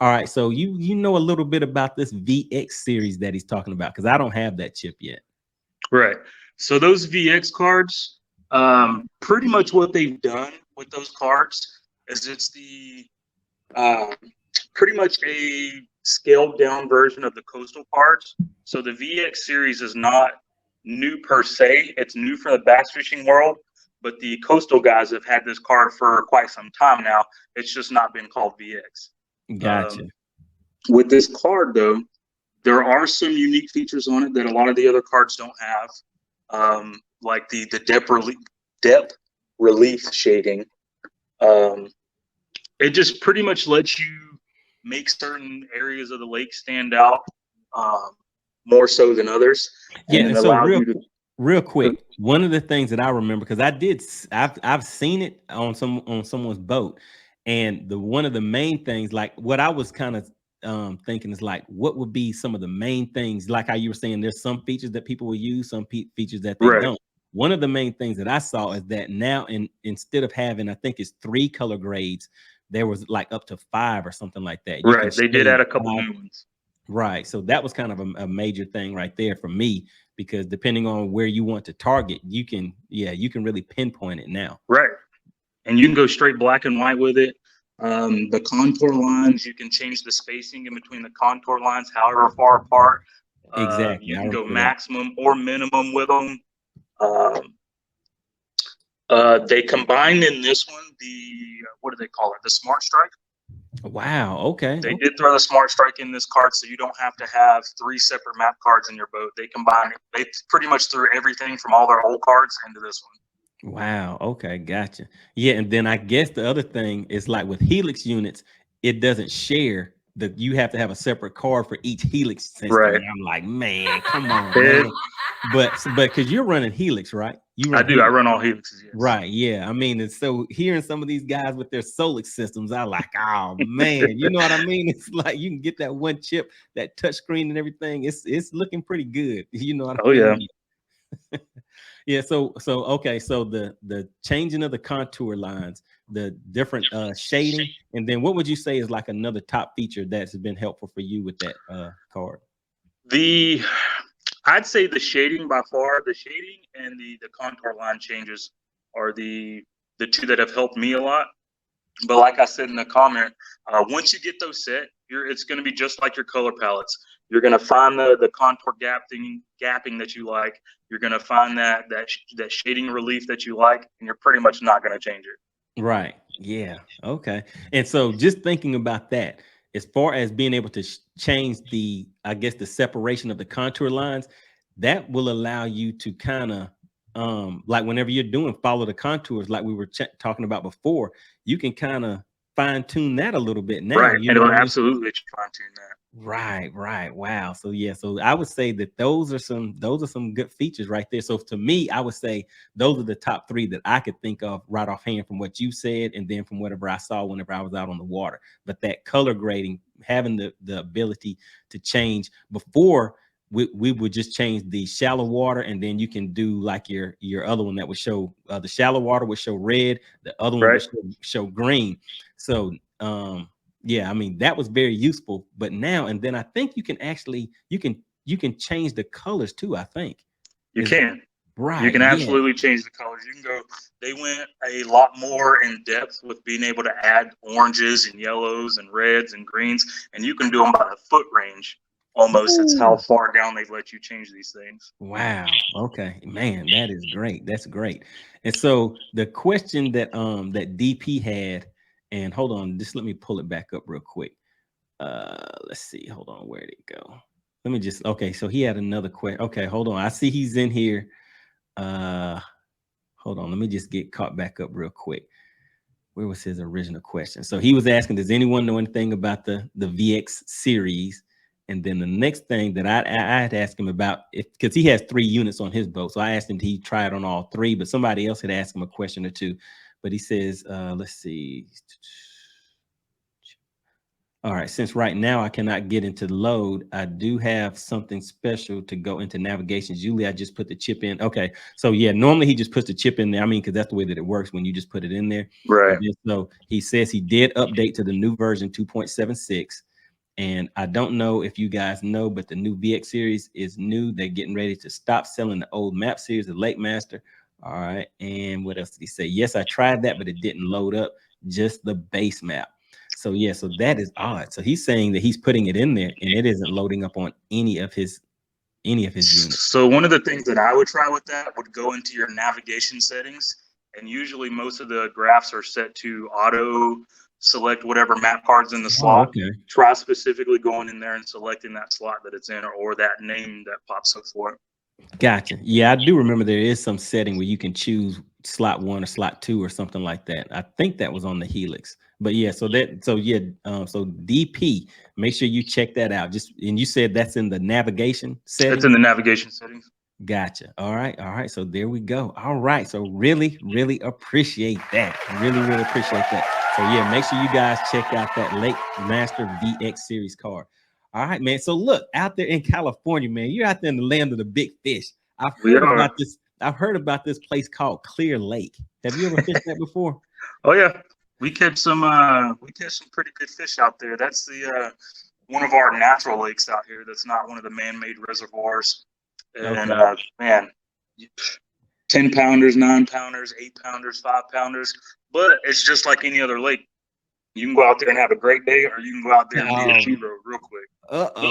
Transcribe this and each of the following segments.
All right, so you know a little bit about this VX series that he's talking about, because I don't have that chip yet. Right. So those VX cards, pretty much what they've done with those cards is it's the pretty much a scaled down version of the coastal cards. So the VX series is not new per se. It's new for the bass fishing world, but the coastal guys have had this card for quite some time now. It's just not been called VX. Gotcha. With this card, though, there are some unique features on it that a lot of the other cards don't have, like the depth relief shading. It just pretty much lets you make certain areas of the lake stand out more so than others. Yeah, and so real quick, one of the things that I remember, because I've seen it on someone's boat, and one of the main things, like what I was kind of thinking is like, what would be some of the main things, like how you were saying, there's some features that people will use, some features that they don't. One of the main things that I saw is that now, instead of having, I think it's 3 color grades, there was like up to 5 or something like that. Right, they did add a couple new ones. Right, so that was kind of a major thing right there for me, because depending on where you want to target, you can really pinpoint it now. Right, and you can go straight black and white with it. The contour lines, you can change the spacing in between the contour lines however far apart. Exactly. You can go maximum or minimum with them. They combined in this one what do they call it? The Smart Strike. Wow. Okay. They did throw the Smart Strike in this card, so you don't have to have 3 separate map cards in your boat. They combined it. They pretty much threw everything from all their old cards into this one. Wow. Okay. Gotcha. Yeah. And then I guess the other thing is, like with Helix units, it doesn't share. You have to have a separate card for each Helix system. Right. And I'm like, man, come on, man. But because you're running Helix, right? I do. I run all Helixes. Yes. Right. Yeah. I mean, and so hearing some of these guys with their Solix systems, I like, oh man, you know what I mean? It's like you can get that one chip, that touch screen and everything. It's looking pretty good. You know what I mean? Yeah. Yeah. So okay. So the changing of the contour lines, the different shading, and then what would you say is like another top feature that's been helpful for you with that card? I'd say the shading by far. The shading and the contour line changes are the 2 that have helped me a lot. But like I said in the comment, once you get those set, it's going to be just like your color palettes. You're going to find the contour gapping that you like. You're going to find that shading relief that you like, and you're pretty much not going to change it. Right. Yeah. Okay. And so just thinking about that, as far as being able to change the separation of the contour lines, that will allow you to kind of like whenever you're doing follow the contours, like we were talking about before, you can kind of fine tune that a little bit now. Right. And it'll absolutely fine tune that. Right. Wow. So yeah, so I would say that those are some good features right there. So to me, I would say those are the top 3 that I could think of right offhand from what you said, and then from whatever I saw whenever I was out on the water. But that color grading, having the ability to change, before we would just change the shallow water, and then you can do like your other one that would show the shallow water would show red, the other one would show green. So yeah, I mean, that was very useful. But now, and then I think you can actually, you can change the colors too, I think. You can. Right. You can absolutely change the colors. You can go, they went a lot more in depth with being able to add oranges and yellows and reds and greens, and you can do them by the foot range almost. That's how far down they've let you change these things. Wow. Okay, man, that is great. That's great. And so the question that that DP had, and hold on, just let me pull it back up real quick. Let's see. Hold on, where did it go? Let me just, okay, so he had another question. Okay, hold on. I see he's in here. Hold on, let me just get caught back up real quick. Where was his original question? So he was asking, does anyone know anything about the VX series? And then the next thing that I had to ask him about, because he has 3 units on his boat. So I asked him, he tried on all 3, but somebody else had asked him a question or 2. But he says, let's see. All right, since right now I cannot get into load, I do have something special to go into navigations. Usually I just put the chip in. Okay, so yeah, normally he just puts the chip in there. I mean, because that's the way that it works when you just put it in there. Right. So he says he did update to the new version 2.76. And I don't know if you guys know, but the new VX series is new. They're getting ready to stop selling the old map series, the LakeMaster. All right, and what else did he say? Yes, I tried that, but it didn't load up, just the base map. So yeah, so that is odd. So he's saying that he's putting it in there and it isn't loading up on any of his units. So one of the things that I would try with that would go into your navigation settings, and usually most of the graphs are set to auto select whatever map card's in the slot. Okay. Try specifically going in there and selecting that slot that it's in, or that name that pops up for it. Gotcha. Yeah, I do remember there is some setting where you can choose slot 1 or slot 2 or something like that. I think that was on the Helix. But yeah, so DP, make sure you check that out. And you said that's in the navigation settings. It's in the navigation settings. Gotcha. All right. So there we go. All right. So really appreciate that. Really appreciate that. So yeah, make sure you guys check out that LakeMaster VX series card. All right, man. So look, out there in California, man, you're out there in the land of the big fish. I've heard about this place called Clear Lake. Have you ever fished that before? Oh yeah, we catch some pretty good fish out there. That's the one of our natural lakes out here. That's not one of the man-made reservoirs. And man, 10-pounders, 9-pounders, 8-pounders, 5-pounders. But it's just like any other lake. You can go out there and have a great day, or you can go out there and be a zero real quick.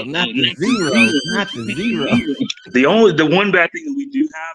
Not the zero. The one bad thing that we do have